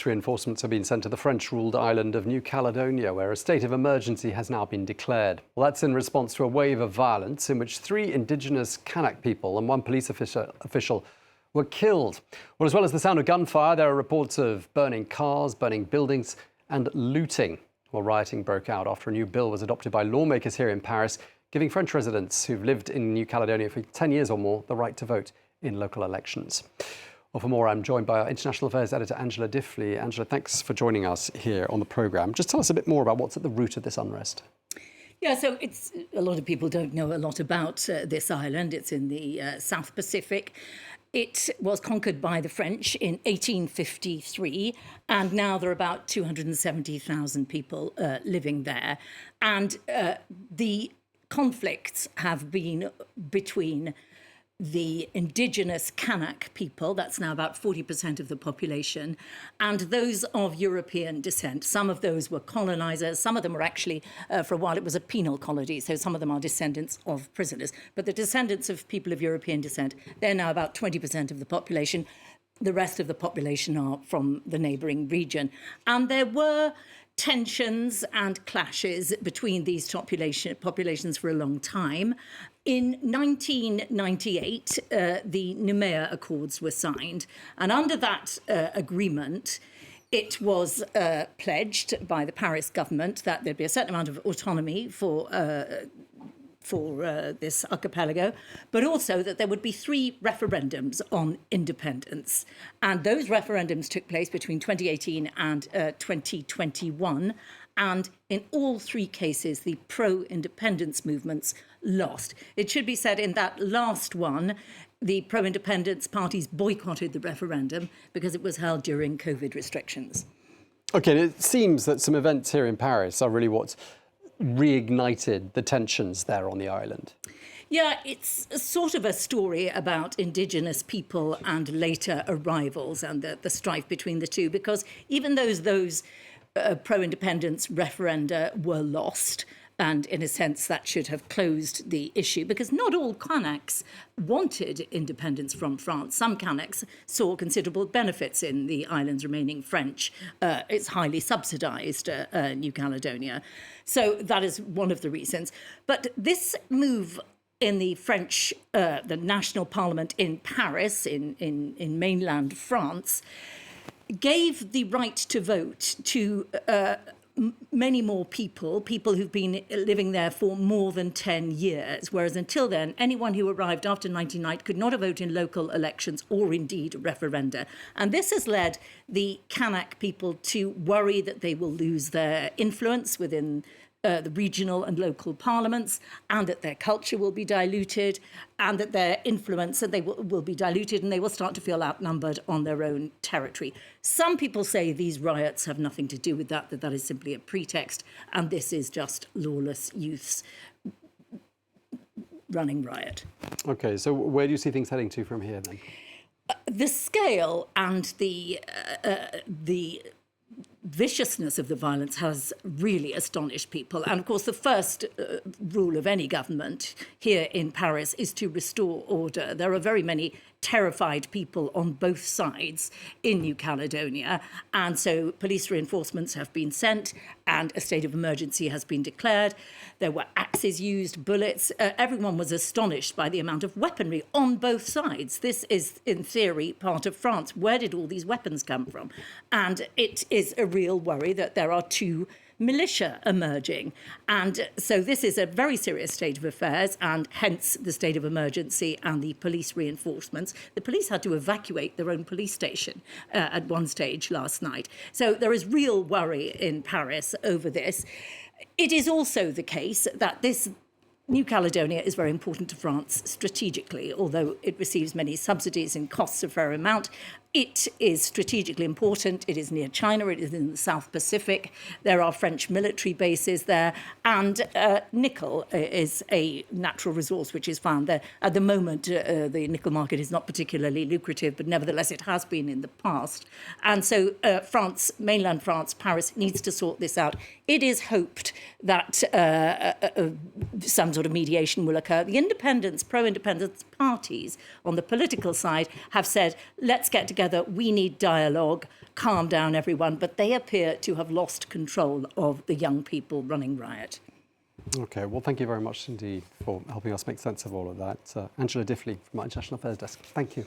Police reinforcements have been sent to the French-ruled island of New Caledonia, where a state of emergency has now been declared. Well, that's in response to a wave of violence in which 3 indigenous Kanak people and 1 police official were killed. Well, as well as the sound of gunfire, there are reports of burning cars, burning buildings and looting. Well, rioting broke out after a new bill was adopted by lawmakers here in Paris, giving French residents who've lived in New Caledonia for 10 years or more the right to vote in local elections. Well, for more, I'm joined by our International Affairs editor, Angela Diffley. Angela, thanks for joining us here on the programme. Just tell us a bit more about what's at the root of this unrest. Yeah, so a lot of people don't know a lot about this island. It's in the South Pacific. It was conquered by the French in 1853, and now there are about 270,000 people living there. And the conflicts have been between the indigenous Kanak people, that's now about 40% of the population, and those of European descent. Some of those were colonizers, some of them were actually, for a while it was a penal colony, so some of them are descendants of prisoners. But the descendants of people of European descent, they're now about 20% of the population. The rest of the population are from the neighbouring region. And there were tensions and clashes between these populations for a long time. In 1998, the Nouméa Accords were signed, and under that agreement, it was pledged by the Paris government that there'd be a certain amount of autonomy for this archipelago, but also that there would be 3 referendums on independence. And those referendums took place between 2018 and 2021. And in all 3 cases, the pro-independence movements lost. It should be said in that last one, the pro-independence parties boycotted the referendum because it was held during COVID restrictions. OK, it seems that some events here in Paris are really what's reignited the tensions there on the island. Yeah, it's sort of a story about indigenous people and later arrivals and the strife between the two, because even though those pro-independence referenda were lost, and in a sense that should have closed the issue, because not all Kanaks wanted independence from France. Some Kanaks saw considerable benefits in the islands remaining French. It's highly subsidised, New Caledonia. So that is one of the reasons. But this move in the French, the National Parliament in Paris, in mainland France, gave the right to vote to many more people who've been living there for more than 10 years, whereas until then, anyone who arrived after 1990 could not vote in local elections or indeed referenda. And this has led the Kanak people to worry that they will lose their influence within the regional and local parliaments, and that their culture will be diluted, and that their influence and they will be diluted, and they will start to feel outnumbered on their own territory. Some people say these riots have nothing to do with that is simply a pretext, and this is just lawless youths running riot. OK, so where do you see things heading to from here then? The scale and the viciousness of the violence has really astonished people. And of course, the first rule of any government here in Paris is to restore order. There are very many terrified people on both sides in New Caledonia. And so police reinforcements have been sent and a state of emergency has been declared. There were axes used, bullets. Everyone was astonished by the amount of weaponry on both sides. This is, in theory, part of France. Where did all these weapons come from? And it is a real worry that there are 2 militia emerging. And so this is a very serious state of affairs, and hence the state of emergency and the police reinforcements. The police had to evacuate their own police station at one stage last night. So there is real worry in Paris over this. It is also the case that this New Caledonia is very important to France strategically, although it receives many subsidies and costs a fair amount. It is strategically important. It is near China. It is in the South Pacific. There are French military bases there. And nickel is a natural resource which is found there. At the moment, the nickel market is not particularly lucrative, but nevertheless, it has been in the past. And so France, mainland France, Paris, needs to sort this out. It is hoped that some sort of mediation will occur. The independence, pro-independence parties on the political side have said, let's get together together. We need dialogue, calm down everyone. But they appear to have lost control of the young people running riot. OK, well, thank you very much indeed for helping us make sense of all of that. Angela Diffley from our International Affairs Desk. Thank you.